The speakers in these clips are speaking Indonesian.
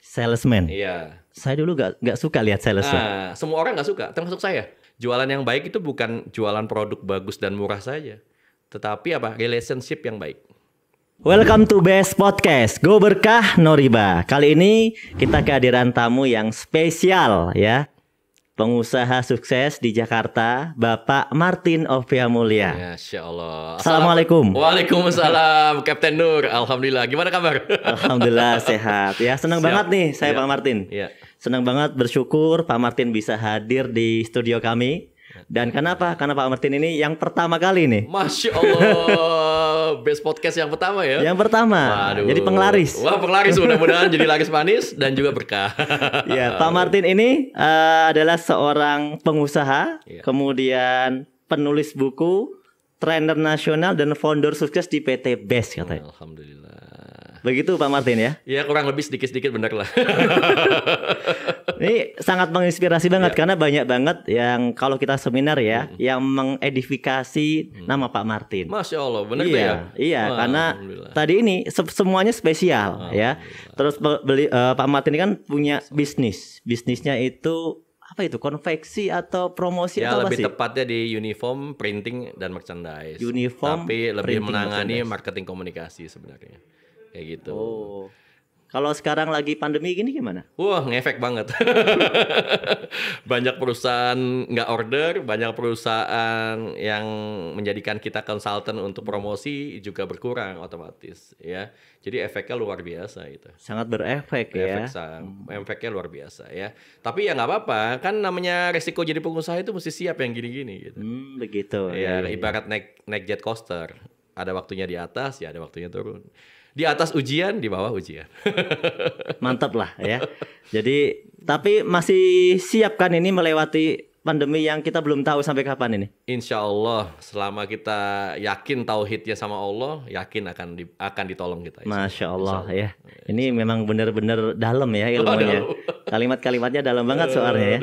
Salesman. Iya. Saya dulu nggak suka lihat salesman. Semua orang nggak suka, termasuk saya. Jualan yang baik itu bukan jualan produk bagus dan murah saja, tetapi relationship yang baik. Welcome to Best Podcast. Go Berkah Noriba. Kali ini kita kehadiran tamu yang spesial ya. Pengusaha sukses di Jakarta, Bapak Martin Ovia Mulya. Masya Allah. Assalamualaikum. Waalaikumsalam, Kapten Nur. Alhamdulillah. Gimana kabar? Alhamdulillah sehat. Ya, senang banget nih saya Pak Martin. Iya. Senang banget, bersyukur Pak Martin bisa hadir di studio kami. Dan kenapa? Karena Pak Martin ini yang pertama kali nih. Masya Allah, Best Podcast yang pertama ya? Yang pertama. Waduh. Jadi penglaris. Wah, penglaris, mudah-mudahan jadi laris manis dan juga berkah. Ya, Pak Martin ini adalah seorang pengusaha, Iya. kemudian penulis buku, trainer nasional dan founder sukses di PT Best katanya. Alhamdulillah. Begitu Pak Martin ya. Ya kurang lebih sedikit-sedikit bener lah. Ini sangat menginspirasi banget karena banyak banget yang kalau kita seminar ya yang mengedifikasi nama Pak Martin. Masya Allah, bener tuh Iya, ya? iya, Wah, karena Alhamdulillah. tadi ini semuanya spesial ya. Terus Pak Martin ini kan punya bisnisnya itu apa itu, konveksi atau promosi Ya atau apa lebih sih? tepatnya di uniform, printing, dan merchandise. Uniform, Tapi lebih printing, menangani merchandise. marketing komunikasi sebenarnya. Kayak gitu. Oh, kalau sekarang lagi pandemi gini gimana? Wah, ngefek banget. Banyak perusahaan nggak order, banyak perusahaan yang menjadikan kita konsultan untuk promosi juga berkurang otomatis, ya. Jadi efeknya luar biasa itu. Sangat berefek ya. Efeknya luar biasa ya. Tapi ya nggak apa-apa, kan namanya resiko jadi pengusaha itu mesti siap yang gini-gini gitu. Begitu. Ya, ibarat naik jet coaster, ada waktunya di atas, ya ada waktunya turun. Di atas ujian, di bawah ujian. Mantap lah ya. Jadi tapi masih siap kan ini melewati pandemi yang kita belum tahu sampai kapan ini? Insya Allah, selama kita yakin tauhidnya sama Allah, yakin akan ditolong kita. Masya Allah ya. Ini memang benar-benar dalam ya ilmunya. Kalimat-kalimatnya dalam banget soalnya ya.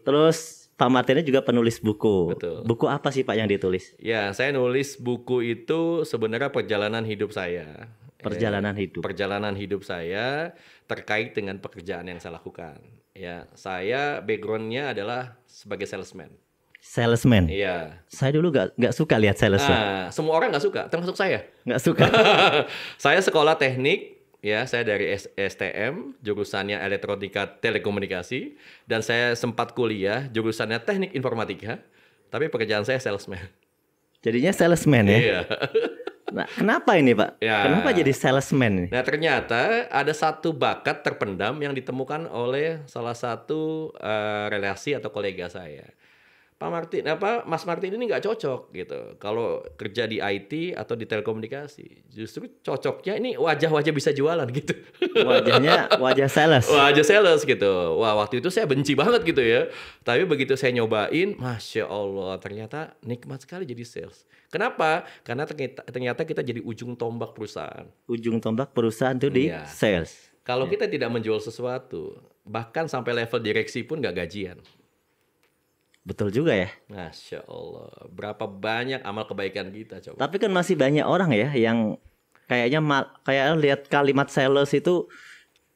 Terus Pak Martin juga penulis buku. Betul. Buku apa sih Pak yang ditulis? Ya, saya nulis buku itu sebenarnya perjalanan hidup saya. Perjalanan hidup. Perjalanan hidup saya terkait dengan pekerjaan yang saya lakukan. Ya, saya backgroundnya adalah sebagai salesman. Salesman. Iya. Saya dulu nggak suka lihat salesman. Semua orang nggak suka, termasuk saya. Nggak suka. Saya sekolah teknik, ya, saya dari STM, jurusannya elektronika telekomunikasi, dan saya sempat kuliah jurusannya teknik informatika, tapi pekerjaan saya salesman. Jadinya salesman ya. Iya. Nah, kenapa ini Pak? Ya. Kenapa jadi salesman? Nah, ternyata ada satu bakat terpendam yang ditemukan oleh salah satu relasi atau kolega saya. Pak Martin, Mas Martin ini nggak cocok gitu kalau kerja di IT atau di telekomunikasi. Justru cocoknya ini wajah-wajah bisa jualan gitu. Wajahnya wajah sales. Wajah sales gitu. Wah, waktu itu saya benci banget gitu ya. Tapi begitu saya nyobain, Masya Allah, ternyata nikmat sekali jadi sales. Kenapa? Karena ternyata kita jadi ujung tombak perusahaan. Ujung tombak perusahaan itu di Iya. sales. Kalau kita tidak menjual sesuatu, bahkan sampai level direksi pun nggak gajian. Betul juga ya. Masya Allah, berapa banyak amal kebaikan kita coba. Tapi kan masih banyak orang ya yang kayaknya kayak lihat kalimat sales itu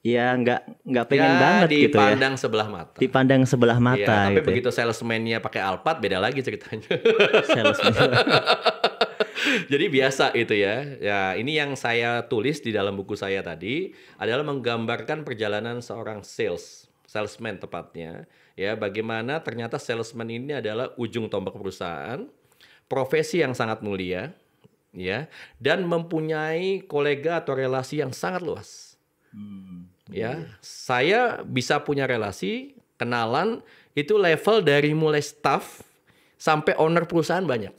ya nggak pengen banget gitu ya. Dipandang sebelah mata. Dipandang sebelah mata. Iya, tapi gitu begitu salesman-nya pakai Alphard, beda lagi ceritanya. Salesman. Jadi biasa itu ya. Ya, ini yang saya tulis di dalam buku saya tadi adalah menggambarkan perjalanan seorang salesman tepatnya. Ya, bagaimana ternyata salesman ini adalah ujung tombak perusahaan, profesi yang sangat mulia, ya, dan mempunyai kolega atau relasi yang sangat luas. Ya, saya bisa punya relasi, kenalan itu level dari mulai staff sampai owner perusahaan banyak.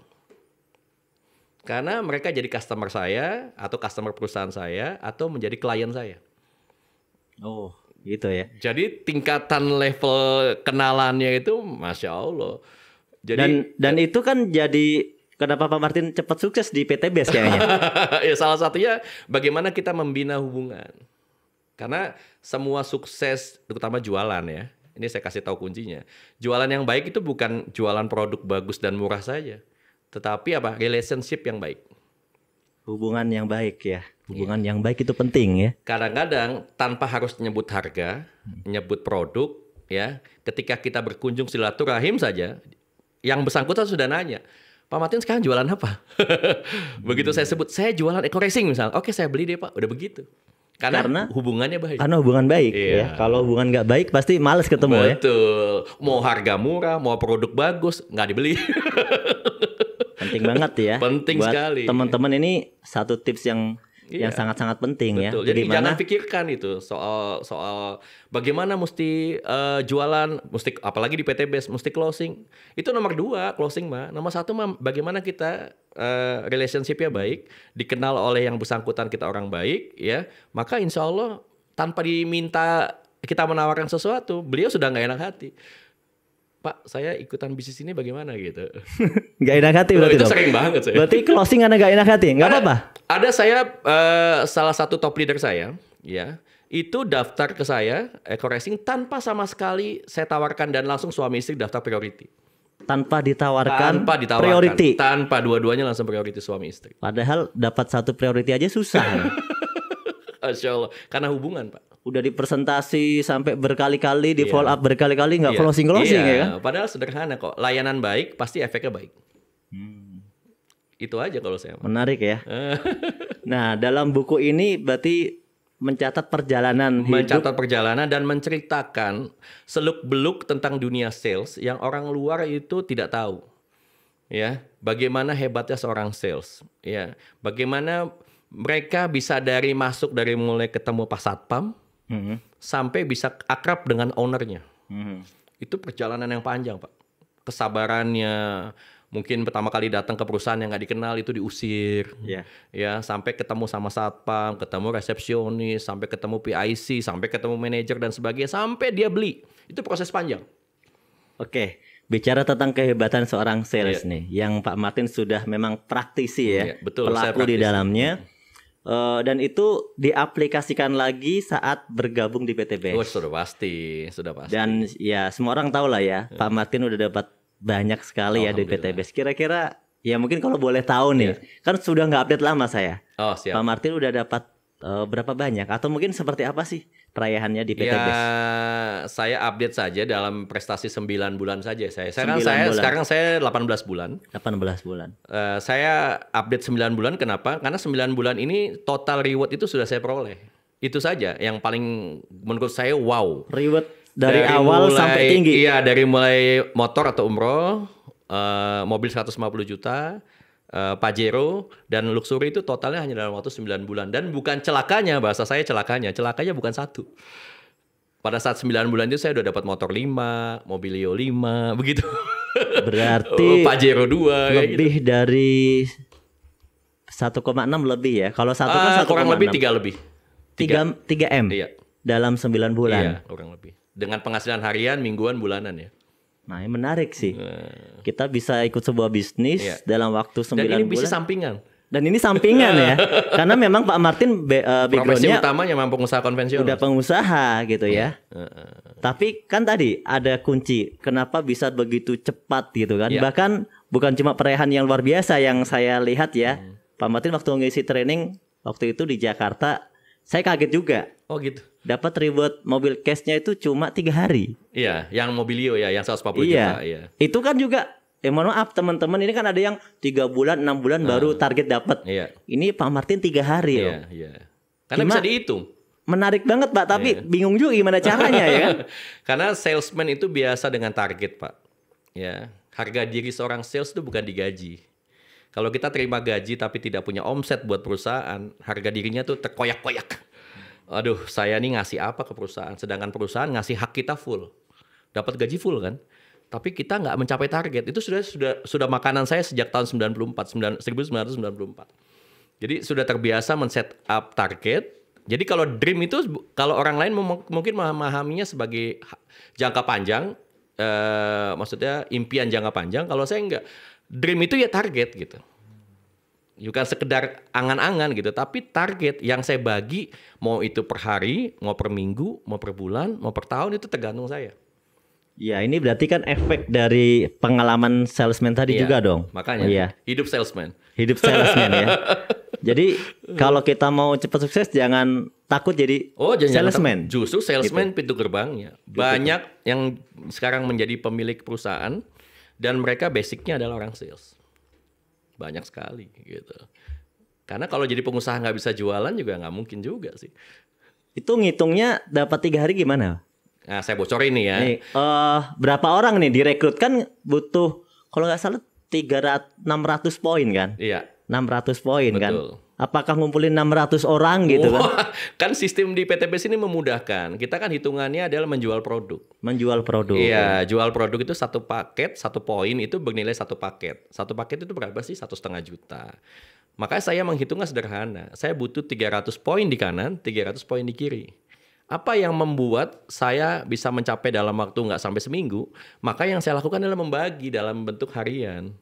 Karena mereka jadi customer saya atau customer perusahaan saya atau menjadi klien saya. Oh, gitu ya. Jadi tingkatan level kenalannya itu Masya Allah. Jadi, Dan itu kan jadi kenapa Pak Martin cepat sukses di PT Best kayaknya. ya salah satunya bagaimana kita membina hubungan. Karena semua sukses, terutama jualan ya. Ini saya kasih tahu kuncinya. Jualan yang baik itu bukan jualan produk bagus dan murah saja. Tetapi relationship yang baik. Hubungan yang baik ya. Hubungan yang baik itu penting ya. Kadang-kadang tanpa harus nyebut harga, nyebut produk, ya. Ketika kita berkunjung silaturahim saja, yang bersangkutan sudah nanya, Pak Martin sekarang jualan apa? Begitu saya sebut, saya jualan eco racing misalnya. Oke, saya beli deh Pak, udah begitu. Karena hubungannya baik. Karena hubungan baik ya. Kalau hubungan nggak baik pasti males ketemu ya. Betul. Mau harga murah, mau produk bagus, nggak dibeli. Penting banget ya. Penting buat sekali. Teman-teman ini satu tips yang sangat-sangat penting. Betul. Ya. Jadi jangan pikirkan itu soal bagaimana mesti jualan, mesti apalagi di PTBS mesti closing. Itu nomor 2 closing mah. Nomor 1 mah bagaimana kita relationship-nya baik, dikenal oleh yang bersangkutan kita orang baik, ya. Maka insya Allah tanpa diminta kita menawarkan sesuatu, beliau sudah nggak enak hati. Pak, saya ikutan bisnis ini bagaimana gitu. Gak enak hati berarti itu dong. sering banget saya. Berarti closing karena gak enak hati, nggak apa-apa. Ada saya salah satu top leader saya, ya, itu daftar ke saya eco racing tanpa sama sekali saya tawarkan dan langsung suami istri daftar priority. Tanpa ditawarkan priority. Tanpa dua-duanya langsung priority suami istri. Padahal dapat satu priority aja susah. Masya Allah, karena hubungan Pak. Udah dipresentasi sampai berkali-kali, di follow up berkali-kali, nggak closing-closing ya kan? Padahal sederhana kok. Layanan baik pasti efeknya baik. Itu aja kalau saya. Menarik ya. Nah, dalam buku ini berarti mencatat perjalanan dan menceritakan seluk-beluk tentang dunia sales yang orang luar itu tidak tahu. Ya, bagaimana hebatnya seorang sales, ya. Bagaimana mereka bisa dari mulai ketemu Pak Satpam sampai bisa akrab dengan ownernya. Itu perjalanan yang panjang, Pak. Kesabarannya, mungkin pertama kali datang ke perusahaan yang nggak dikenal itu diusir, ya, sampai ketemu sama satpam, ketemu resepsionis, sampai ketemu PIC, sampai ketemu manajer dan sebagainya, sampai dia beli. Itu proses panjang. Oke, bicara tentang kehebatan seorang sales nih, yang Pak Martin sudah memang praktisi ya, betul, pelaku di dalamnya. Dan itu diaplikasikan lagi saat bergabung di PTBS. Oh, sudah pasti. Dan ya semua orang tahu lah ya, Pak Martin udah dapat banyak sekali ya di PTBS. Kira-kira ya mungkin kalau boleh tahu nih, kan sudah nggak update lama saya. Oh, siap. Pak Martin udah dapat berapa banyak? Atau mungkin seperti apa sih perayaannya di PTBS? Ya, saya update saja dalam prestasi 9 bulan saja. Sekarang 18 bulan. 18 bulan. Saya update 9 bulan, kenapa? Karena 9 bulan ini total reward itu sudah saya peroleh. Itu saja yang paling menurut saya wow. Reward dari awal sampai tinggi. Iya, dari mulai motor atau umroh, mobil 150 juta, Pajero dan Luxury itu totalnya hanya dalam waktu 9 bulan. Dan bukan celakanya, bahasa saya celakanya bukan satu. Pada saat 9 bulan itu saya udah dapat motor 5, Mobilio 5, begitu. Berarti Pajero 2 lebih gitu. dari 1,6 lebih ya. Kalau satu kan 1,6. Kurang lebih 3 lebih. 3M. Iya. Dalam 9 bulan. Iya, kurang lebih. Dengan penghasilan harian, mingguan, bulanan ya. Nah, ini menarik sih. Kita bisa ikut sebuah bisnis dalam waktu 9 bulan. Dan ini bisa sampingan. Dan ini sampingan ya. Karena memang Pak Martin background-nya utamanya memang pengusaha konvensional. Udah pengusaha gitu ya. Tapi kan tadi ada kunci kenapa bisa begitu cepat gitu kan. Bahkan bukan cuma perayaan yang luar biasa yang saya lihat ya. Pak Martin waktu ngisi training waktu itu di Jakarta, saya kaget juga. Oh gitu. Dapat reward mobil cashnya itu cuma 3 hari. Iya, yang Mobilio ya, yang 140 juta. Iya. Itu kan juga, mohon maaf teman-teman, ini kan ada yang 3 bulan, 6 bulan baru target dapat. Iya. Ini Pak Martin 3 hari loh. Iya. Karena bisa dihitung. Menarik banget Pak, tapi bingung juga gimana caranya ya kan? Karena salesman itu biasa dengan target Pak. Ya, harga diri seorang sales itu bukan digaji. Kalau kita terima gaji tapi tidak punya omset buat perusahaan, harga dirinya tuh terkoyak-koyak. Aduh, saya nih ngasih apa ke perusahaan? Sedangkan perusahaan ngasih hak kita full, dapat gaji full kan? Tapi kita nggak mencapai target. Itu sudah makanan saya sejak tahun 1994. Jadi sudah terbiasa men-set up target. Jadi kalau dream itu, kalau orang lain mungkin memahaminya sebagai jangka panjang, maksudnya impian jangka panjang. Kalau saya enggak, dream itu ya target gitu. Bukan sekedar angan-angan gitu, tapi target yang saya bagi, mau itu per hari, mau per minggu, mau per bulan, mau per tahun, itu tergantung saya. Ya, ini berarti kan efek dari pengalaman salesman tadi juga dong. Makanya hidup salesman. Hidup salesman ya. Jadi kalau kita mau cepat sukses jangan takut jadi salesman. Justru salesman pintu gerbangnya. Banyak yang sekarang menjadi pemilik perusahaan dan mereka basicnya adalah orang sales. Banyak sekali gitu. Karena kalau jadi pengusaha nggak bisa jualan juga nggak mungkin juga sih. Itu ngitungnya dapat 3 hari gimana? Nah, saya bocorin nih ya. Nih, berapa orang nih direkrut kan butuh kalau nggak salah 600 poin kan? Iya. 600 poin kan? Betul. Apakah ngumpulin 600 orang gitu kan? Kan sistem di PTBS ini memudahkan. Kita kan hitungannya adalah menjual produk. Menjual produk. Iya, jual produk itu satu paket, 1 poin itu bernilai 1 paket. 1 paket itu berapa sih? 1,5 juta. Makanya saya menghitungnya sederhana. Saya butuh 300 poin di kanan, 300 poin di kiri. Apa yang membuat saya bisa mencapai dalam waktu nggak sampai seminggu? Maka yang saya lakukan adalah membagi dalam bentuk harian.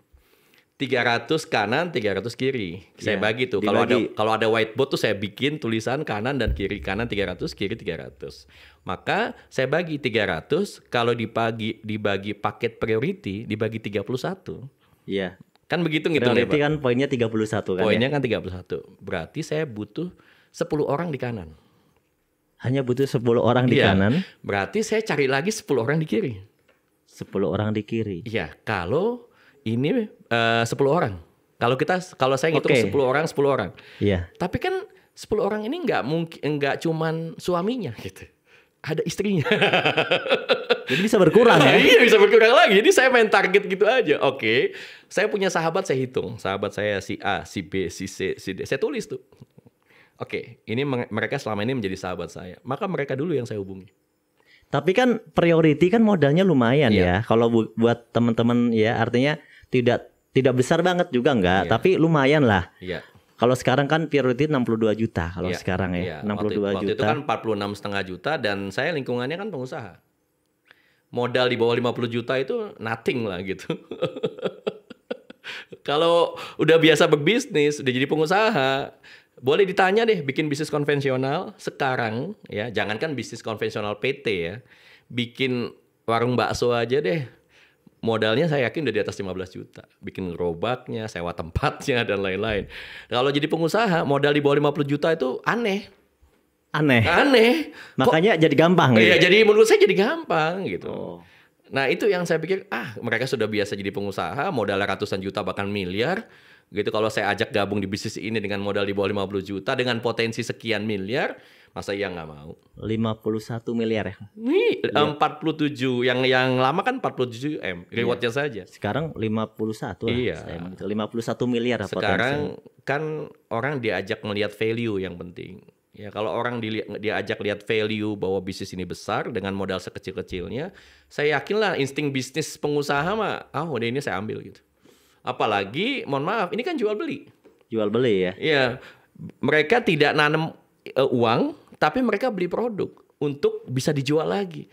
300 kanan, 300 kiri. Saya bagi tuh. Kalau ada whiteboard tuh saya bikin tulisan kanan dan kiri. Kanan 300, kiri 300. Maka saya bagi 300, kalau dibagi paket priority, dibagi 31. Iya. Kan begitu ngitungnya, Pak. Priority kan poinnya 31 kan. Poinnya kan 31. Berarti saya butuh 10 orang di kanan. Hanya butuh 10 orang di kanan. Berarti saya cari lagi 10 orang di kiri. 10 orang di kiri. Iya, kalau ini 10 orang. Kalau saya ngitung 10 orang, 10 orang. Iya. Tapi kan 10 orang ini nggak cuman suaminya gitu. Ada istrinya. Jadi bisa berkurang ya. Iya, bisa berkurang lagi. Jadi saya main target gitu aja. Oke. Saya punya sahabat, saya hitung. Sahabat saya si A, si B, si C, si D. Saya tulis tuh. Oke, ini mereka selama ini menjadi sahabat saya. Maka mereka dulu yang saya hubungi. Tapi kan priority kan modalnya lumayan ya. Kalau buat teman-teman ya, artinya tidak besar banget juga enggak, tapi lumayan lah. Iya. Kalau sekarang kan priority 62 juta kalau sekarang ya. 62 waktu juta. itu kan 46,5 juta dan saya lingkungannya kan pengusaha. Modal di bawah 50 juta itu nothing lah gitu. Kalau udah biasa berbisnis, udah jadi pengusaha, boleh ditanya deh bikin bisnis konvensional sekarang ya, jangankan bisnis konvensional PT ya. Bikin warung bakso aja deh. Modalnya saya yakin udah di atas 15 juta. Bikin gerobaknya, sewa tempatnya dan lain-lain. Kalau jadi pengusaha modal di bawah 50 juta itu aneh. Makanya jadi gampang gitu. Iya, jadi menurut saya jadi gampang gitu. Nah, itu yang saya pikir, mereka sudah biasa jadi pengusaha, modal ratusan juta bahkan miliar. Gitu, kalau saya ajak gabung di bisnis ini dengan modal di bawah 50 juta dengan potensi sekian miliar, masa iya nggak mau? 51 miliar ya? Nih, 47. Yang lama kan 47 M, rewardnya saja. Sekarang 51 lah. Iya. 51 miliar sekarang potensi. Kan orang diajak melihat value yang penting. Ya, kalau orang diajak lihat value bahwa bisnis ini besar dengan modal sekecil-kecilnya, saya yakin lah insting bisnis pengusaha mah, udah ini saya ambil gitu. Apalagi, mohon maaf, ini kan jual beli. Jual beli ya? Iya, mereka tidak nanam uang, tapi mereka beli produk untuk bisa dijual lagi.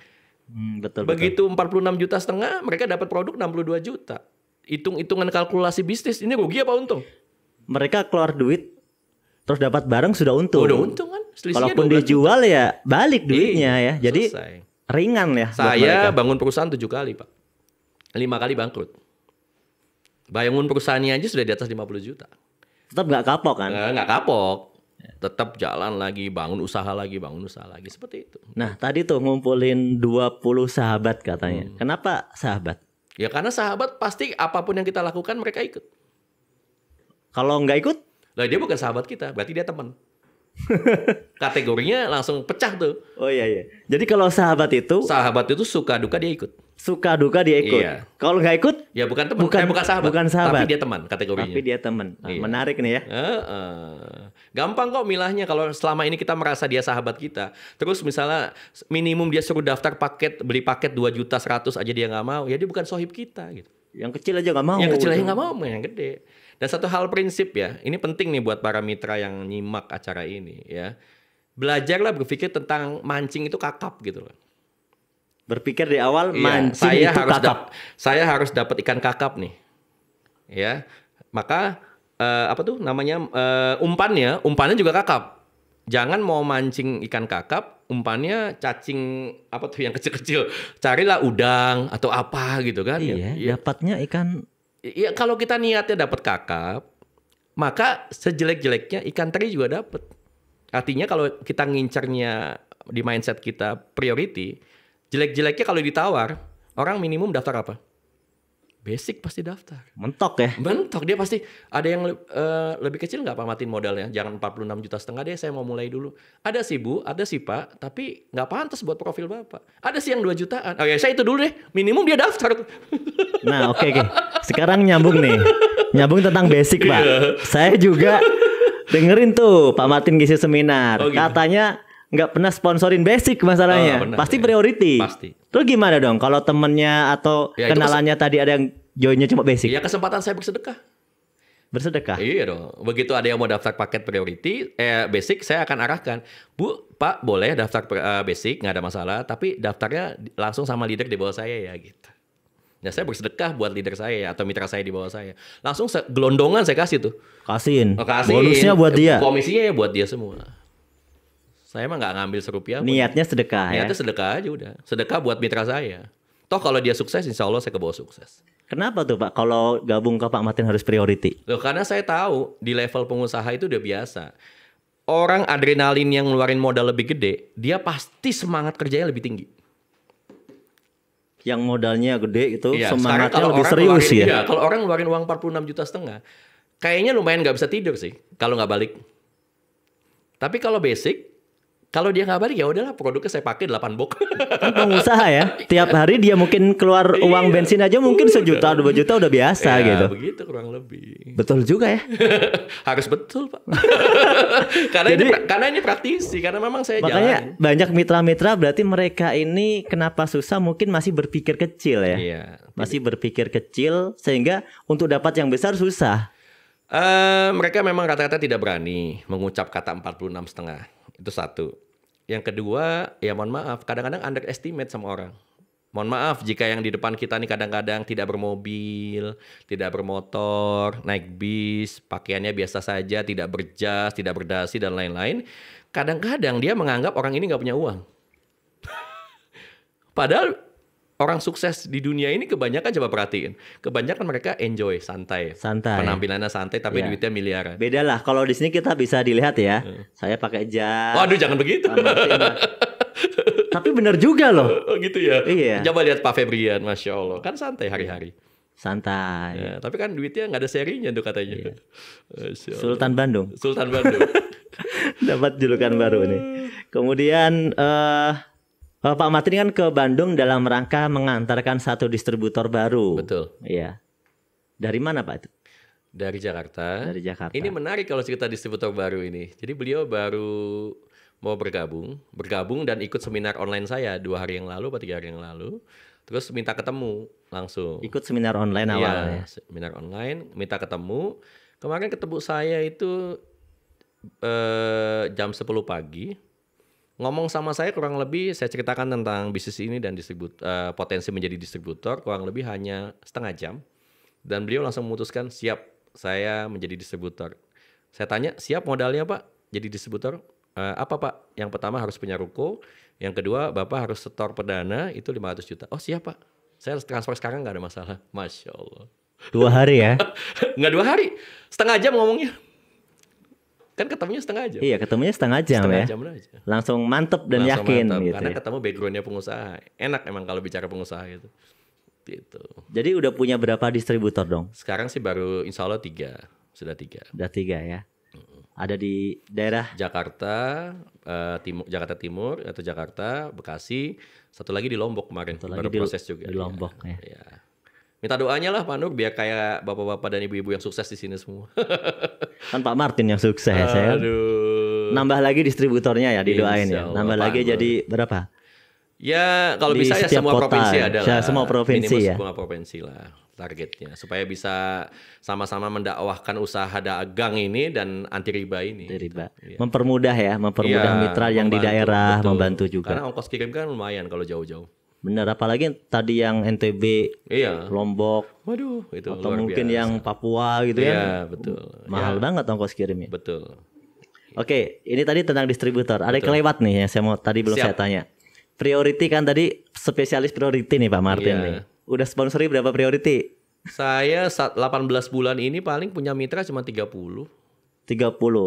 Betul. Begitu 46 juta setengah, mereka dapat produk 62 juta. Hitung-hitungan kalkulasi bisnis, ini rugi apa untung? Mereka keluar duit, terus dapat barang sudah untung. Udah untung kan? Kalaupun dijual ya balik duitnya ya. Jadi selesai. Ringan ya. Saya bangun perusahaan 7 kali Pak. 5 kali bangkrut. Bangun perusahaannya aja sudah di atas 50 juta. Tetap nggak kapok kan? Nggak kapok. Tetap jalan lagi, bangun usaha lagi. Seperti itu. Nah tadi tuh ngumpulin 20 sahabat katanya. Kenapa sahabat? Ya karena sahabat pasti apapun yang kita lakukan mereka ikut. Kalau nggak ikut? Lah dia bukan sahabat kita, berarti dia teman. Kategorinya langsung pecah tuh. Oh iya. Jadi kalau sahabat itu suka duka dia ikut. Suka duka dia ikut. Iya. Kalau nggak ikut? Ya bukan teman. Bukan sahabat. Bukan sahabat. Tapi dia teman kategorinya. Tapi dia teman. Iya. Menarik nih ya. Gampang kok milahnya kalau selama ini kita merasa dia sahabat kita. Terus misalnya minimum dia suruh daftar beli paket 2.100.000 aja dia nggak mau. Ya dia bukan sohib kita gitu. Yang kecil aja nggak mau. Yang kecil aja nggak mau, yang gede. Dan satu hal prinsip ya, ini penting nih buat para mitra yang nyimak acara ini ya. Belajarlah berpikir tentang mancing itu kakap gitu loh. Berpikir di awal mancing itu kakap. Saya harus dapat ikan kakap nih. Ya. Maka umpannya juga kakap. Jangan mau mancing ikan kakap, umpannya cacing yang kecil-kecil. Carilah udang atau apa gitu kan. Iya, dapatnya ikan. Iya, kalau kita niatnya dapat kakap, maka sejelek-jeleknya ikan teri juga dapat. Artinya kalau kita ngincernya di mindset kita priority, jelek-jeleknya kalau ditawar, orang minimum daftar apa? Basic pasti daftar. Mentok ya. Mentok, dia pasti ada yang lebih kecil nggak Pak Matin modalnya? Jangan 46,5 juta deh, saya mau mulai dulu. Ada sih Bu, ada sih Pak, tapi nggak pantas buat profil Bapak. Ada sih yang 2 jutaan. Oh ya saya itu dulu deh, minimum dia daftar. Nah oke. Sekarang nyambung nih. Nyambung tentang basic Pak. Saya juga dengerin tuh Pak Martin ngisi seminar. Oh, gitu. Katanya nggak pernah sponsorin basic masalahnya. Benar, Pasti ya. priority. Pasti. Terus gimana dong kalau temennya atau Ya, itu kenalannya tadi ada yang joinnya cuma basic? Iya kesempatan saya bersedekah. Bersedekah. Iya dong. Begitu ada yang mau daftar paket priority, basic, saya akan arahkan. Bu, Pak, boleh daftar basic, nggak ada masalah. Tapi daftarnya langsung sama leader di bawah saya ya gitu. Nah, saya bersedekah buat leader saya atau mitra saya di bawah saya. Langsung gelondongan saya kasih tuh. Kasihin. Kasihin. Bonusnya buat dia. Komisinya ya buat dia semua. Saya mah nggak ngambil serupiah. Niatnya sedekah ya. Niatnya sedekah aja udah. Sedekah buat mitra saya. Toh kalau dia sukses, insya Allah saya ke bawah sukses. Kenapa tuh Pak? Kalau gabung ke Pak Martin harus priority? Loh, karena saya tahu di level pengusaha itu udah biasa. Orang adrenalin yang ngeluarin modal lebih gede, dia pasti semangat kerjanya lebih tinggi. Yang modalnya gede itu Iya, semangatnya sekarang kalau lebih orang serius ngeluarin- ya. Iya, kalau orang ngeluarin uang 46,5 juta, kayaknya lumayan nggak bisa tidur sih kalau nggak balik. Tapi kalau basic, kalau dia nggak balik ya udahlah, produknya saya pakai 8 box. Kan pengusaha ya. Tiap hari dia mungkin keluar uang bensin aja mungkin sejuta 2 juta udah biasa Ya, gitu. begitu kurang lebih. Betul juga ya. Harus betul Pak. karena ini praktisi, karena memang saya Makanya jalanin. banyak mitra-mitra berarti mereka ini kenapa susah mungkin masih berpikir kecil ya. Iya. Masih berpikir kecil sehingga untuk dapat yang besar susah. Mereka memang rata-rata tidak berani mengucap kata 46,5. Itu satu. Yang kedua, ya mohon maaf, kadang-kadang underestimate sama orang. Mohon maaf jika yang di depan kita nih kadang-kadang tidak bermobil, tidak bermotor, naik bis, pakaiannya biasa saja, tidak berjas, tidak berdasi, dan lain-lain. Kadang-kadang dia menganggap orang ini nggak punya uang. Padahal orang sukses di dunia ini kebanyakan, coba perhatiin, kebanyakan mereka enjoy, santai. Santai. Penampilannya santai tapi Iya. duitnya miliaran. Beda lah kalau di sini kita bisa dilihat ya. Saya pakai jas. Waduh, jangan begitu. Pak Martin, tapi benar juga loh. Oh gitu ya. Iya. Coba lihat Pak Febrian, masya Allah, kan santai hari-hari. Santai. Ya, tapi kan duitnya nggak ada serinya tuh katanya. Masya Allah. Sultan Bandung. Sultan Bandung. Dapat julukan baru nih. Kemudian Pak Martin kan ke Bandung dalam rangka mengantarkan satu distributor baru. Betul. Iya. Dari mana Pak itu? Dari Jakarta. Dari Jakarta. Ini menarik kalau cerita distributor baru ini. Jadi beliau baru mau bergabung dan ikut seminar online saya 2 hari yang lalu atau 3 hari yang lalu. Terus minta ketemu langsung. Ikut seminar online awalnya. Iya, seminar online, minta ketemu. Kemarin ketemu saya itu jam 10 pagi. Ngomong sama saya kurang lebih, saya ceritakan tentang bisnis ini dan potensi menjadi distributor kurang lebih hanya setengah jam. Dan beliau langsung memutuskan siap saya menjadi distributor. Saya tanya, siap modalnya Pak jadi distributor? Apa Pak? Yang pertama harus punya ruko. Yang kedua, Bapak harus setor perdana itu 500 juta. Oh siap Pak, saya transfer sekarang nggak ada masalah. Masya Allah. 2 hari ya? Nggak 2 hari, setengah jam ngomongnya. Kan ketemunya setengah jam. Iya, ketemunya setengah jam Setengah ya. jam aja. Langsung mantep dan Langsung yakin mantap, gitu. karena Ya. ketemu backgroundnya pengusaha. Enak emang kalau bicara pengusaha gitu. Jadi udah punya berapa distributor dong? Sekarang sih baru insya Allah 3. Sudah 3. Udah 3 ya. Ada di daerah Jakarta, Jakarta Timur atau Jakarta, Bekasi. Satu lagi di Lombok kemarin. Satu Baru lagi proses juga. di Lombok ya. Ya. Minta doanya lah Pak Nur biar kayak bapak-bapak dan ibu-ibu yang sukses di sini semua. Kan Pak Martin yang sukses ya. Aduh. Nambah lagi distributornya ya, didoain Insya ya. Allah, Nambah Pak lagi Nur. jadi berapa? Ya kalau Di bisa ya setiap semua kota provinsi ya. ada lah. Semua provinsi Minimal ya. semua provinsi lah targetnya. Supaya bisa sama-sama mendakwahkan usaha dagang ini dan anti riba ini. Dari riba. Iya. Mempermudah ya, mempermudah Iya, mitra yang di membantu, daerah, betul. membantu juga. Karena ongkos kirim kan lumayan kalau jauh-jauh. Bener, apalagi tadi yang NTB, Iya. Lombok, Waduh, itu atau luar mungkin biasa. yang Papua gitu Iya, ya. betul. Mahal Ya, banget ongkos kirimnya. betul. Oke, ini tadi tentang distributor. Ada Betul. kelewat nih yang saya mau tadi belum Siap. saya tanya. Priority kan tadi spesialis priority nih Pak Martin Iya. nih. Udah sponsori berapa priority? Saya 18 bulan ini paling punya mitra cuma 30. 30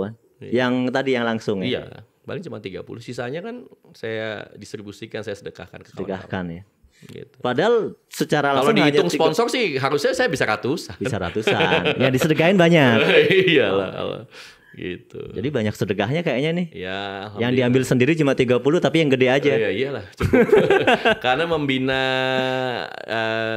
kan. Iya. Yang tadi yang langsung ya. Iya, paling cuma 30. Sisanya kan saya distribusikan, saya sedekahkan ke kawan-kawan. Sedekahkan ya. Gitu. Padahal secara Kalau langsung dihitung hanya sponsor sih harusnya saya bisa ratusan. bisa ratusan. Yang disedekahin banyak. Iyalah, gitu. Jadi banyak sedekahnya kayaknya nih. Ya, Yang diambil sendiri cuma 30 tapi yang gede aja. Iya, iyalah, cukup. Karena membina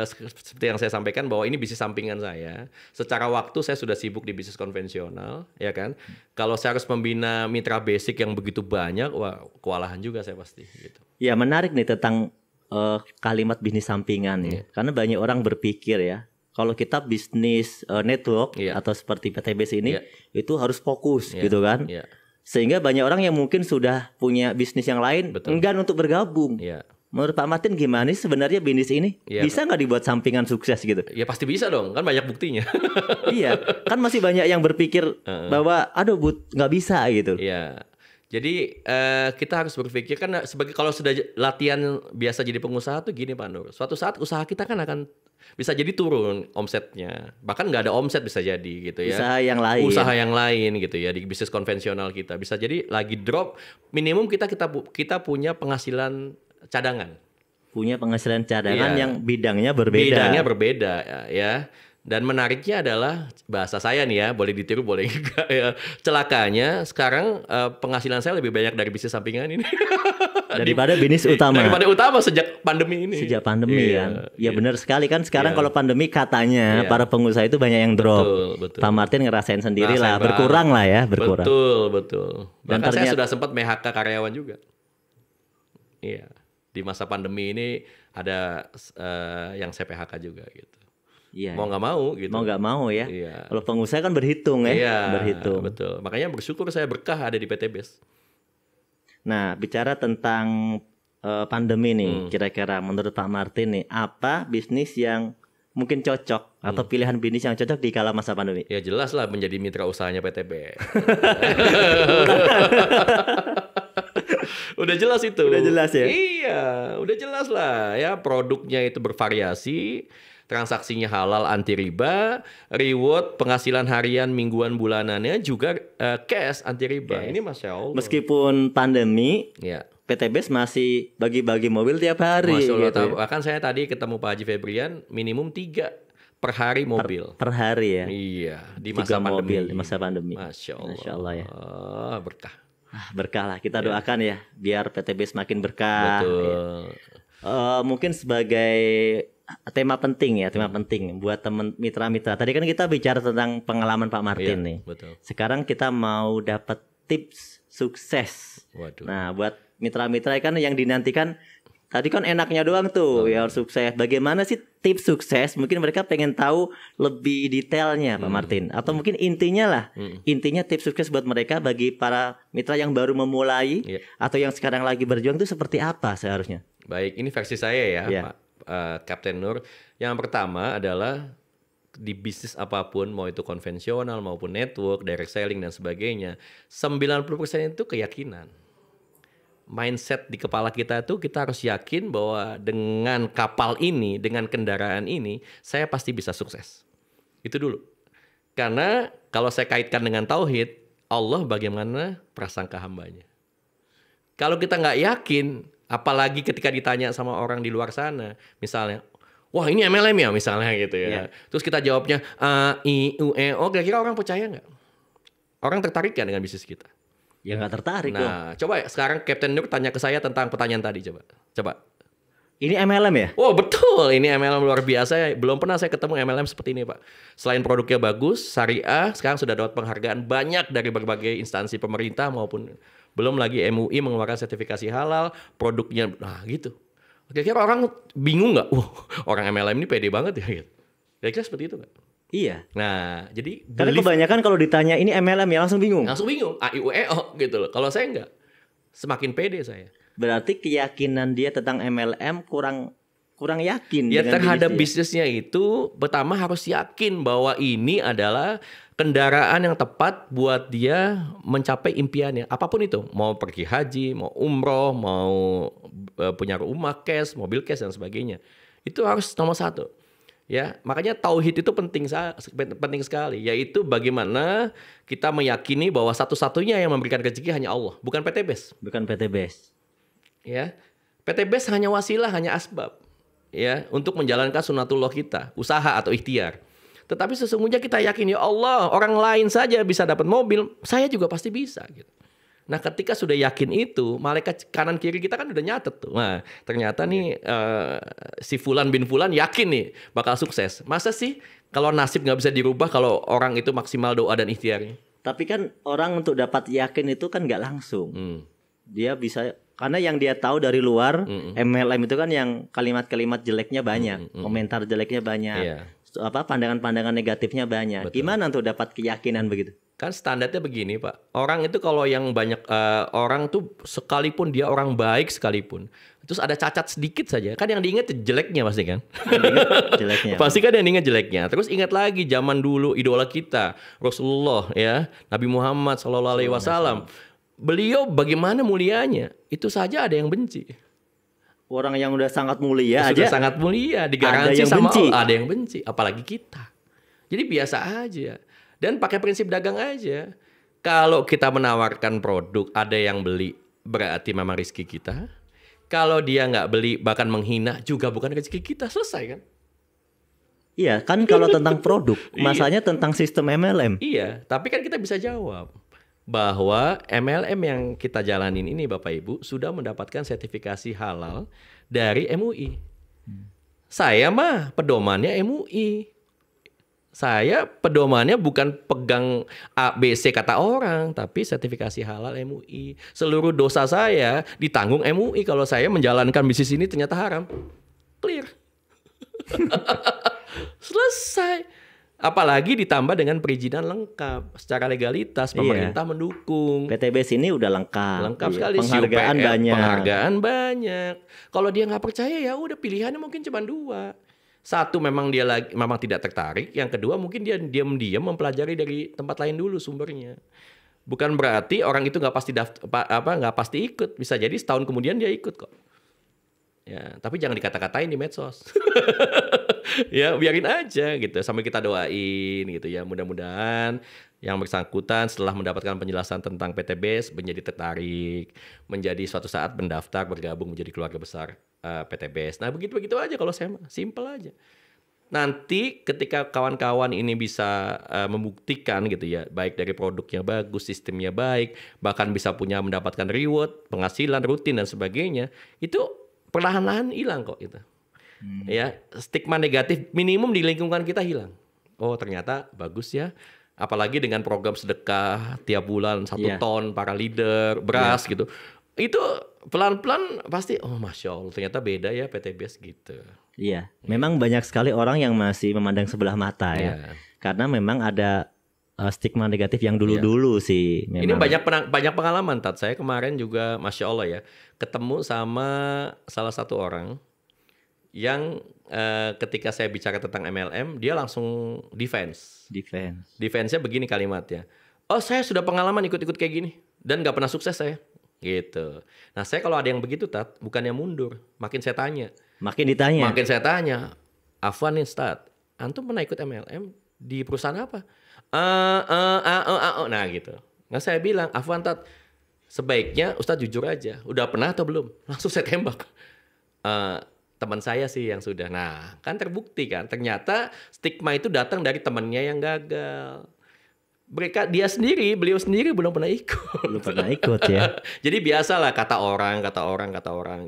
seperti yang saya sampaikan bahwa ini bisnis sampingan saya. Secara waktu saya sudah sibuk di bisnis konvensional, ya kan. Kalau saya harus membina mitra basic yang begitu banyak, wah kewalahan juga saya pasti. Gitu. Ya menarik nih tentang kalimat bisnis sampingan ya. Karena banyak orang berpikir ya, kalau kita bisnis network atau seperti PTBS ini itu harus fokus gitu kan. Sehingga banyak orang yang mungkin sudah punya bisnis yang lain enggan untuk bergabung. Menurut Pak Martin gimana sih sebenarnya bisnis ini? Bisa nggak dibuat sampingan sukses gitu? Ya pasti bisa dong, kan banyak buktinya. Iya, kan masih banyak yang berpikir bahwa aduh nggak bisa gitu. Iya. Jadi kita harus berpikir kan sebagai kalau sudah latihan biasa jadi pengusaha tuh gini Pak Nur. Suatu saat usaha kita kan akan bisa jadi turun omsetnya. Bahkan nggak ada omset bisa jadi gitu ya. Usaha yang lain gitu ya di bisnis konvensional kita. Bisa jadi lagi drop minimum kita punya penghasilan cadangan. Punya penghasilan cadangan yang bidangnya berbeda. Bidangnya berbeda ya. Dan menariknya adalah bahasa saya nih ya, boleh ditiru boleh enggak ya. Celakanya sekarang penghasilan saya lebih banyak dari bisnis sampingan ini. Daripada bisnis utama. Daripada utama sejak pandemi ini. Sejak pandemi kan. Ya benar sekali kan sekarang kalau pandemi katanya para pengusaha itu banyak yang drop. Betul. Pak Martin ngerasain sendiri lah, berkurang lah ya, berkurang. Betul. Bahkan saya sudah sempat PHK karyawan juga. Iya. Di masa pandemi ini ada yang saya PHK juga gitu. Iya. Mau nggak mau gitu. Mau nggak mau ya. Iya. Kalau pengusaha kan berhitung ya. Iya, berhitung. Betul. Makanya bersyukur saya berkah ada di PTBS. Nah, bicara tentang pandemi nih, kira-kira menurut Pak Martin nih, apa bisnis yang mungkin cocok atau pilihan bisnis yang cocok di kala masa pandemi? Ya jelas lah menjadi mitra usahanya PTBS. Udah jelas itu. Udah jelas ya? Iya, udah jelas lah ya, produknya itu bervariasi, transaksinya halal anti riba, reward penghasilan harian, mingguan, bulanannya juga cash anti riba. Ini Masya Allah. Meskipun pandemi, PTBS masih bagi-bagi mobil tiap hari. Masya Allah, gitu. Bahkan saya tadi ketemu Pak Haji Febrian, minimum 3 per hari mobil. Per hari ya? Iya, di masa pandemi. Mobil di masa pandemi. Masya Allah. Masya Allah ya. Berkah. Berkah lah, kita doakan ya biar PTBS makin berkah. Betul. Ya. Mungkin sebagai tema penting buat teman mitra-mitra. Tadi kan kita bicara tentang pengalaman Pak Martin nih. Betul. Sekarang kita mau dapat tips sukses. Waduh. Nah, buat mitra-mitra kan yang dinantikan tadi kan enaknya doang tuh ya harus sukses. Bagaimana sih tips sukses? Mungkin mereka pengen tahu lebih detailnya Pak Martin. Atau mungkin intinya lah. Intinya tips sukses buat mereka bagi para mitra yang baru memulai atau yang sekarang lagi berjuang itu seperti apa seharusnya? Baik, ini versi saya ya Pak Kapten Nur. Yang pertama adalah di bisnis apapun, mau itu konvensional maupun network, direct selling dan sebagainya, 90% itu keyakinan. Mindset di kepala kita itu kita harus yakin bahwa dengan kapal ini, dengan kendaraan ini, saya pasti bisa sukses. Itu dulu. Karena kalau saya kaitkan dengan tauhid, Allah bagaimana prasangka hambanya. Kalau kita nggak yakin, apalagi ketika ditanya sama orang di luar sana, misalnya, wah ini MLM ya misalnya gitu ya. Terus kita jawabnya A, I, U, E, O, kira-kira orang percaya nggak? Orang tertarik nggak dengan bisnis kita? Ya nggak tertarik. Nah, coba sekarang Kapten Nur tanya ke saya tentang pertanyaan tadi, coba. Ini MLM ya? Oh betul, ini MLM luar biasa. Belum pernah saya ketemu MLM seperti ini Pak. Selain produknya bagus, syariah, sekarang sudah dapat penghargaan banyak dari berbagai instansi pemerintah maupun belum lagi MUI mengeluarkan sertifikasi halal, produknya, nah gitu. Kira-kira orang bingung nggak? Orang MLM ini pede banget ya gitu. Kira-kira seperti itu nggak? Iya. Nah, jadi karena kebanyakan kalau ditanya ini MLM ya langsung bingung. Langsung bingung, A, I, U, E, O gitu loh. Kalau saya enggak, semakin pede saya. Berarti keyakinan dia tentang MLM kurang yakin. Ya terhadap bisnisnya itu, pertama harus yakin bahwa ini adalah kendaraan yang tepat buat dia mencapai impiannya. Apapun itu, mau pergi haji, mau umroh, mau punya rumah cash, mobil cash dan sebagainya. Itu harus nomor 1. Ya, makanya tauhid itu penting sekali, yaitu bagaimana kita meyakini bahwa satu-satunya yang memberikan rezeki hanya Allah, bukan PTBes. Bukan PTBes. Ya. PTBes hanya wasilah, hanya asbab. Ya, untuk menjalankan sunatullah kita, usaha atau ikhtiar. Tetapi sesungguhnya kita yakin, ya Allah, orang lain saja bisa dapat mobil, saya juga pasti bisa gitu. Nah, ketika sudah yakin itu, malaikat kanan kiri kita kan udah nyatet tuh. Nah, ternyata nih si Fulan bin Fulan yakin nih bakal sukses. Masa sih kalau nasib nggak bisa dirubah kalau orang itu maksimal doa dan ikhtiarnya? Tapi kan orang untuk dapat yakin itu kan nggak langsung. Dia bisa, karena yang dia tahu dari luar, MLM itu kan yang kalimat-kalimat jeleknya banyak, komentar jeleknya banyak, pandangan-pandangan negatifnya banyak. Betul. Gimana untuk dapat keyakinan begitu? Kan standarnya begini Pak, orang itu kalau yang banyak orang tuh sekalipun dia orang baik sekalipun, terus ada cacat sedikit saja, kan yang diingat jeleknya pasti kan? Jeleknya. Pasti kan yang diingat jeleknya. Terus ingat lagi zaman dulu idola kita Rasulullah ya, Nabi Muhammad SAW. Beliau bagaimana mulianya, itu saja ada yang benci. Orang yang udah sangat mulia sudah aja sangat mulia, digaransi sama Allah, ada yang benci, apalagi kita. Jadi biasa aja. Dan pakai prinsip dagang aja. Kalau kita menawarkan produk, ada yang beli, berarti memang rezeki kita. Kalau dia nggak beli, bahkan menghina, juga bukan rezeki kita. Selesai kan? Iya, kan kalau tentang produk, masalahnya tentang sistem MLM. Iya, tapi kan kita bisa jawab bahwa MLM yang kita jalanin ini Bapak Ibu sudah mendapatkan sertifikasi halal dari MUI. Saya mah pedomannya MUI. Saya pedomannya bukan pegang A, B, C kata orang, tapi sertifikasi halal MUI. Seluruh dosa saya ditanggung MUI kalau saya menjalankan bisnis ini ternyata haram. Clear. Selesai. Apalagi ditambah dengan perizinan lengkap. Secara legalitas pemerintah mendukung. PTBes ini udah lengkap. Lengkap sekali. Penghargaan banyak. Penghargaan banyak. Kalau dia nggak percaya ya udah, pilihannya mungkin cuma dua. Satu, memang dia memang tidak tertarik. Yang kedua, mungkin dia diam-diam mempelajari dari tempat lain dulu sumbernya. Bukan berarti orang itu nggak pasti ikut. Bisa jadi setahun kemudian dia ikut kok. Ya, tapi jangan dikata-katain di medsos. Ya, biarin aja gitu. Sambil kita doain gitu ya. Mudah-mudahan yang bersangkutan setelah mendapatkan penjelasan tentang PTBes menjadi tertarik, menjadi suatu saat mendaftar bergabung menjadi keluarga besar PTBes. Nah, begitu-begitu aja kalau saya mah, simple aja. Nanti ketika kawan-kawan ini bisa membuktikan gitu ya, baik dari produknya bagus, sistemnya baik, bahkan bisa mendapatkan reward, penghasilan rutin dan sebagainya, itu perlahan-lahan hilang kok gitu. Ya, stigma negatif minimum di lingkungan kita hilang. Oh, ternyata bagus ya. Apalagi dengan program sedekah tiap bulan 1 ton para leader beras gitu. Itu pelan-pelan pasti, oh Masya Allah ternyata beda ya PTBes gitu. Iya, memang banyak sekali orang yang masih memandang sebelah mata ya. Karena memang ada stigma negatif yang dulu-dulu sih. Memang. Ini banyak pengalaman Tat. Saya kemarin juga Masya Allah ya, ketemu sama salah satu orang yang ketika saya bicara tentang MLM, dia langsung defense. Defense-nya begini kalimatnya. Oh, saya sudah pengalaman ikut-ikut kayak gini dan nggak pernah sukses saya. Gitu. Nah, saya kalau ada yang begitu Tat, bukannya mundur, makin saya tanya. Makin ditanya. Makin saya tanya. Afwan nih Tat, antum pernah ikut MLM di perusahaan apa? Nah gitu. Nah saya bilang, Afwan Tat, sebaiknya Ustadz jujur aja. Udah pernah atau belum? Langsung saya tembak. Teman saya sih yang sudah. Nah kan terbukti kan. Ternyata stigma itu datang dari temannya yang gagal. Beliau sendiri belum pernah ikut. Belum pernah ikut ya. Jadi biasalah kata orang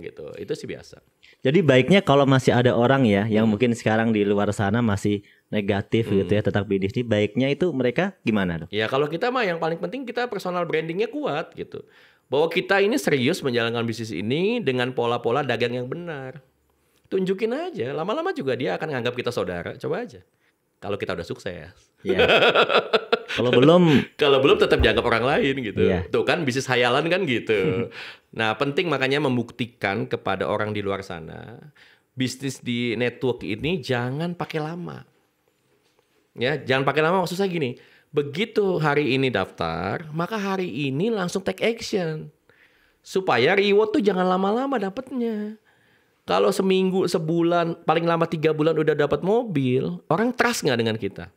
gitu. Itu sih biasa. Jadi baiknya kalau masih ada orang ya yang mungkin sekarang di luar sana masih negatif gitu ya tentang bisnis ini, baiknya itu mereka gimana dong? Ya kalau kita mah yang paling penting kita personal brandingnya kuat gitu. Bahwa kita ini serius menjalankan bisnis ini dengan pola-pola dagang yang benar. Tunjukin aja, lama-lama juga dia akan nganggap kita saudara. Coba aja. Kalau kita udah sukses. Iya. Kalau belum tetap dianggap orang lain gitu. Iya. Tuh kan bisnis hayalan kan gitu. Nah, penting makanya membuktikan kepada orang di luar sana, bisnis di network ini jangan pakai lama. Ya, jangan pakai lama maksud saya gini. Begitu hari ini daftar, maka hari ini langsung take action. Supaya reward tuh jangan lama-lama dapatnya. Kalau seminggu, sebulan, paling lama 3 bulan udah dapat mobil, orang trust nggak dengan kita?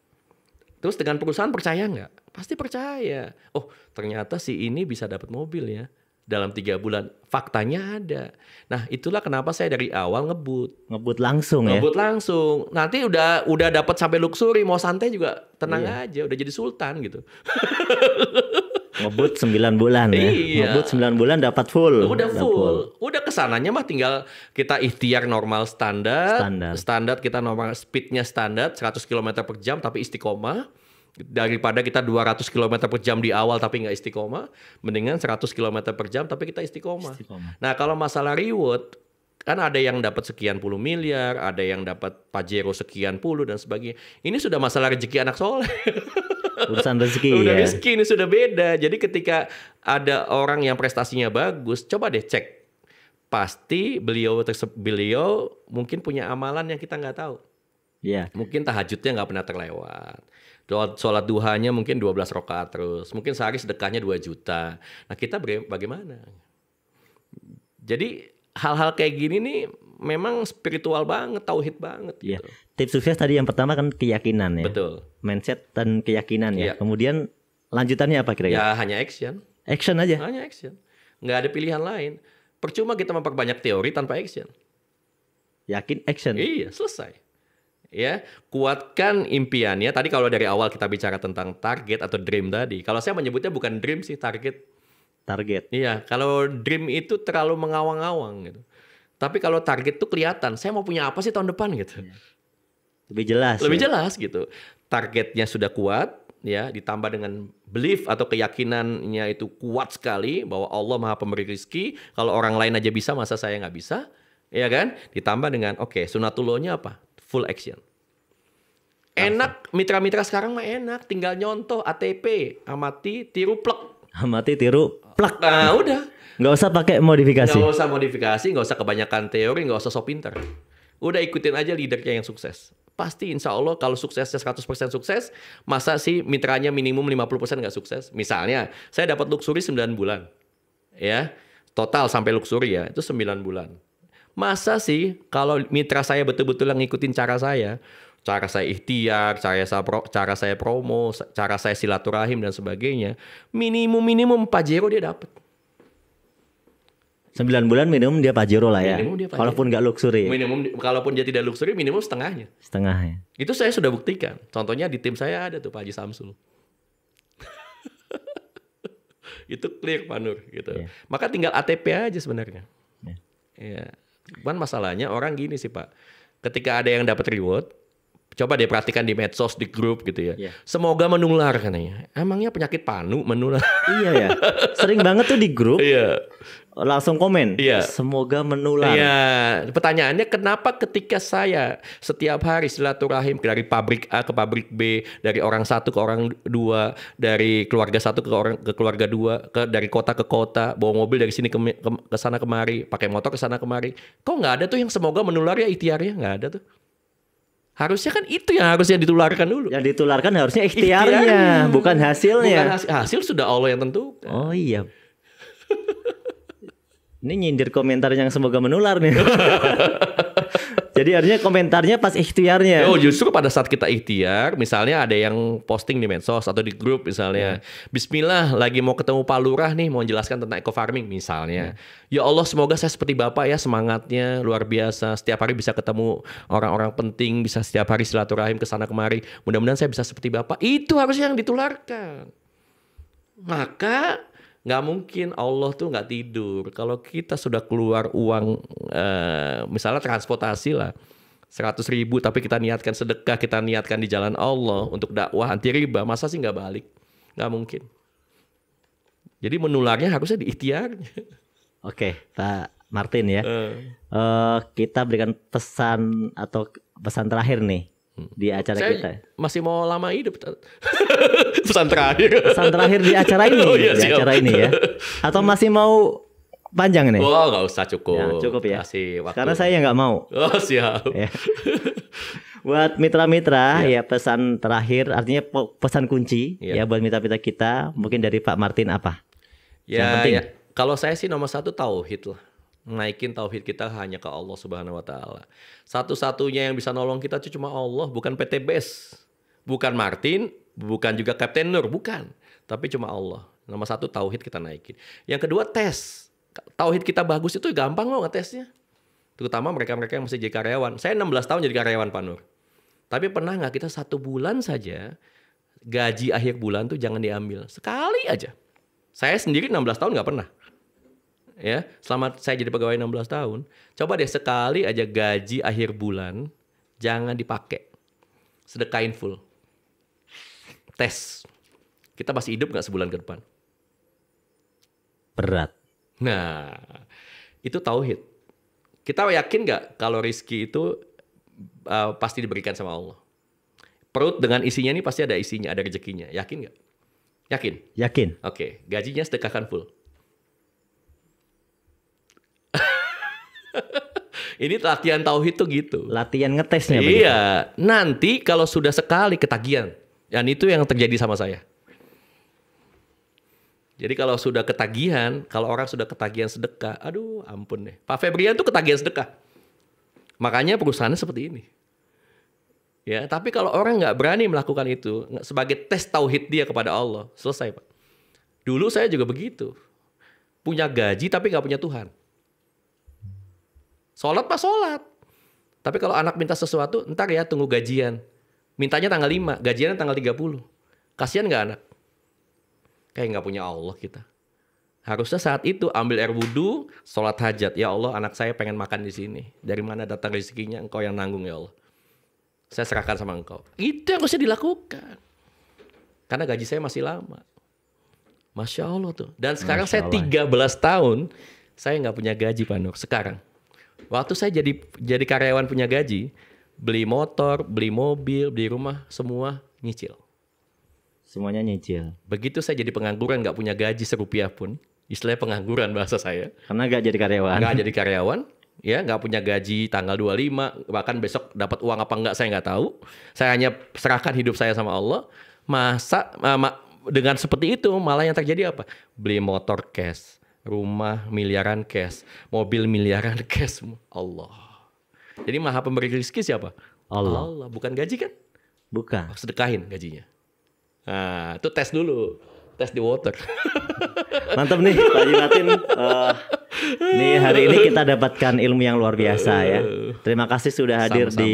Terus dengan perusahaan percaya nggak? Pasti percaya. Oh, ternyata si ini bisa dapat mobil ya dalam 3 bulan. Faktanya ada. Nah, itulah kenapa saya dari awal ngebut langsung ya. Ngebut langsung. Nanti udah dapat sampai luxury, mau santai juga tenang aja, udah jadi sultan gitu. Ngebut 9 bulan ya. Iya. Ngebut 9 bulan dapat full. Udah full. Udah kesananya mah tinggal kita ikhtiar normal standar. Standar kita normal, speednya standar 100 km per jam tapi istiqomah. Daripada kita 200 km per jam di awal tapi nggak istiqomah, mendingan 100 km per jam tapi kita istiqomah. Nah, kalau masalah reward, kan ada yang dapat sekian puluh miliar, ada yang dapat Pajero sekian puluh dan sebagainya. Ini sudah masalah rezeki anak soleh. Urusan rezeki udah ya. rezeki ini sudah beda. Jadi ketika ada orang yang prestasinya bagus, coba deh cek. Pasti beliau mungkin punya amalan yang kita nggak tahu. Iya. Mungkin tahajudnya nggak pernah terlewat. Sholat duhanya mungkin 12 rakaat terus. Mungkin sehari sedekahnya 2 juta. Nah, kita bagaimana? Jadi hal-hal kayak gini nih memang spiritual banget, tauhid banget. Iya. Gitu. Tips sukses tadi yang pertama kan keyakinan ya. Betul. Mindset dan keyakinan ya. Iya. Kemudian lanjutannya apa kira-kira? Ya hanya action. Action aja. Hanya action. Nggak ada pilihan lain. Percuma kita memperbanyak teori tanpa action. Yakin action. Iya, selesai. Ya, kuatkan impiannya. Tadi kalau dari awal kita bicara tentang target atau dream tadi. Kalau saya menyebutnya bukan dream sih, target. Target. Iya, kalau dream itu terlalu mengawang-awang gitu. Tapi kalau target tuh kelihatan, saya mau punya apa sih tahun depan gitu. Lebih jelas. Lebih jelas gitu. Targetnya sudah kuat, ya, ditambah dengan belief atau keyakinannya itu kuat sekali bahwa Allah Maha Pemberi rezeki. Kalau orang lain aja bisa, masa saya nggak bisa? Ya kan? Ditambah dengan sunatullahnya apa? Full action. Enak, mitra-mitra sekarang mah enak, tinggal nyontoh ATP, amati, tiru, plek. Amati, tiru, plek. Nah, udah. Nggak usah pakai modifikasi. Nggak usah modifikasi, nggak usah kebanyakan teori, nggak usah sok pinter. Udah ikutin aja leadernya yang sukses. Pasti insya Allah kalau suksesnya 100% sukses, masa sih mitranya minimum 50% nggak sukses? Misalnya, saya dapat luxury 9 bulan. Ya, total sampai luxury ya, itu 9 bulan. Masa sih kalau mitra saya betul-betul yang ngikutin cara saya ikhtiar, cara saya promo, cara saya silaturahim dan sebagainya, minimum Pajero dia dapat. 9 bulan minimum dia Pajero lah ya. Minimum dia Pajero. Kalaupun nggak luxury. Minimum, kalaupun dia tidak luxury, minimum setengahnya. Setengahnya. Itu saya sudah buktikan. Contohnya di tim saya ada tuh Pak Haji Samsul. Itu clear Pak Nur gitu. Yeah. Maka tinggal ATP aja sebenarnya. Ya. Cuman masalahnya orang gini sih Pak. Ketika ada yang dapat reward, coba deh perhatikan di medsos, di grup gitu ya. Yeah. Semoga menular katanya. Emangnya penyakit panu menular? Iya ya. Sering banget tuh di grup. Iya. Langsung komen. Iya. Semoga menular. Iya. Pertanyaannya kenapa ketika saya setiap hari silaturahim dari pabrik A ke pabrik B, dari orang satu ke orang dua, dari keluarga satu ke keluarga dua, dari kota ke kota, bawa mobil dari sini ke sana kemari, pakai motor ke sana kemari. Kok nggak ada tuh yang semoga menular ya ikhtiarnya? Nggak ada tuh. Harusnya kan itu yang harusnya ditularkan dulu. Yang ditularkan harusnya ikhtiarnya, bukan hasilnya. Bukan hasil sudah Allah yang tentukan. Oh iya. Ini nyindir komentar yang semoga menular nih. Jadi artinya komentarnya pas ikhtiarnya. Oh, justru pada saat kita ikhtiar, misalnya ada yang posting di medsos atau di grup misalnya, Bismillah lagi mau ketemu Pak Lurah nih, mau menjelaskan tentang eco farming misalnya. Ya Allah, semoga saya seperti Bapak ya, semangatnya luar biasa. Setiap hari bisa ketemu orang-orang penting, bisa setiap hari silaturahim ke sana kemari. Mudah-mudahan saya bisa seperti Bapak. Itu harusnya yang ditularkan. Maka nggak mungkin Allah tuh nggak tidur. Kalau kita sudah keluar uang, misalnya transportasi lah, 100.000, tapi kita niatkan sedekah, kita niatkan di jalan Allah untuk dakwah anti riba, masa sih nggak balik? Nggak mungkin. Jadi menularnya harusnya di ikhtiarnya. Oke, Pak Martin ya. Kita berikan pesan atau pesan terakhir nih di acara kita. Masih mau lama hidup. Pesan terakhir. Pesan terakhir di acara ini. Iya, di acara ini ya. Atau masih mau panjang nih? Oh, nggak usah, cukup. Ya, cukup ya. Kasih waktu. Karena saya nggak mau. Oh, siap. Ya. Buat mitra-mitra ya pesan terakhir, artinya pesan kunci ya buat mitra-mitra kita, mungkin dari Pak Martin apa? Ya, kalau saya sih nomor 1 tauhid lah. naikin tauhid kita hanya ke Allah Subhanahu wa taala. Satu-satunya yang bisa nolong kita itu cuma Allah, bukan PT BES, bukan Martin, bukan juga Kapten Nur, bukan. Tapi cuma Allah. Nomor satu tauhid kita naikin. Yang kedua tes. Tauhid kita bagus itu gampang kok ngetesnya. Terutama mereka-mereka yang masih jadi karyawan. Saya 16 tahun jadi karyawan Pak Nur. Tapi pernah nggak kita 1 bulan saja gaji akhir bulan tuh jangan diambil. Sekali aja. Saya sendiri 16 tahun nggak pernah. Ya, selama saya jadi pegawai 16 tahun. Coba deh sekali aja gaji akhir bulan jangan dipakai. Sedekahin full. Tes. Kita masih hidup nggak sebulan ke depan? Berat. Nah, itu tauhid. Kita yakin nggak kalau rezeki itu pasti diberikan sama Allah? Perut dengan isinya ini pasti ada isinya, ada rezekinya. Yakin nggak? Yakin? Yakin. Oke, gajinya sedekahkan full. Ini latihan tauhid tuh gitu. Latihan ngetesnya. Iya, nanti kalau sudah sekali ketagihan, dan itu yang terjadi sama saya. Jadi kalau sudah ketagihan, kalau orang sudah ketagihan sedekah, aduh ampun deh. Pak Febrian tuh ketagihan sedekah. Makanya perusahaannya seperti ini. Ya, tapi kalau orang nggak berani melakukan itu sebagai tes tauhid dia kepada Allah, selesai Pak. Dulu saya juga begitu. Punya gaji tapi nggak punya Tuhan. Sholat Pak, sholat. Tapi kalau anak minta sesuatu, ntar ya tunggu gajian. Mintanya tanggal 5, gajiannya tanggal 30. Kasian nggak anak? Kayak nggak punya Allah kita. Harusnya saat itu ambil air wudhu, sholat hajat. Ya Allah, anak saya pengen makan di sini. Dari mana datang rezekinya? Engkau yang nanggung ya Allah. Saya serahkan sama engkau. Itu yang harusnya dilakukan. Karena gaji saya masih lama. Masya Allah tuh. Dan sekarang saya 13 tahun, saya nggak punya gaji Pak Nur. Sekarang. Waktu saya jadi karyawan punya gaji, beli motor, beli mobil, beli rumah, semua nyicil. Semuanya nyicil. Begitu saya jadi pengangguran, nggak punya gaji serupiah pun, istilahnya pengangguran bahasa saya. Karena nggak jadi karyawan. Nggak jadi karyawan, ya nggak punya gaji tanggal 25, bahkan besok dapat uang apa nggak saya nggak tahu. Saya hanya serahkan hidup saya sama Allah. Masa dengan seperti itu malah yang terjadi apa? Beli motor cash, rumah miliaran cash, mobil miliaran cash. Allah. Jadi maha pemberi rezeki siapa? Allah. Bukan gaji kan? Bukan. Sedekahin gajinya. Nah, itu tes dulu. Tes di water. Mantap nih Pak Haji Martin. Nih hari ini kita dapatkan ilmu yang luar biasa ya. Terima kasih sudah hadir Sama-sama. di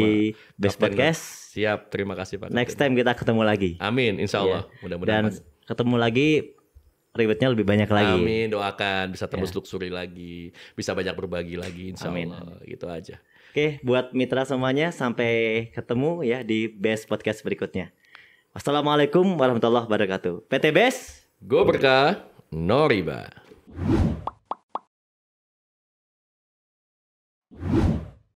Best Podcast. Siap, terima kasih Pak. Next time kita ketemu lagi. Amin, insya Allah. Ya. Mudah-mudahan. Dan ketemu lagi, ribetnya lebih banyak lagi. Amin, doakan bisa tembus luxury lagi, bisa banyak berbagi lagi, insya Amin. Allah. Gitu aja. Oke, buat mitra semuanya sampai ketemu ya di Best Podcast berikutnya. Wassalamualaikum warahmatullahi wabarakatuh. PT Best. Go berkah, no riba.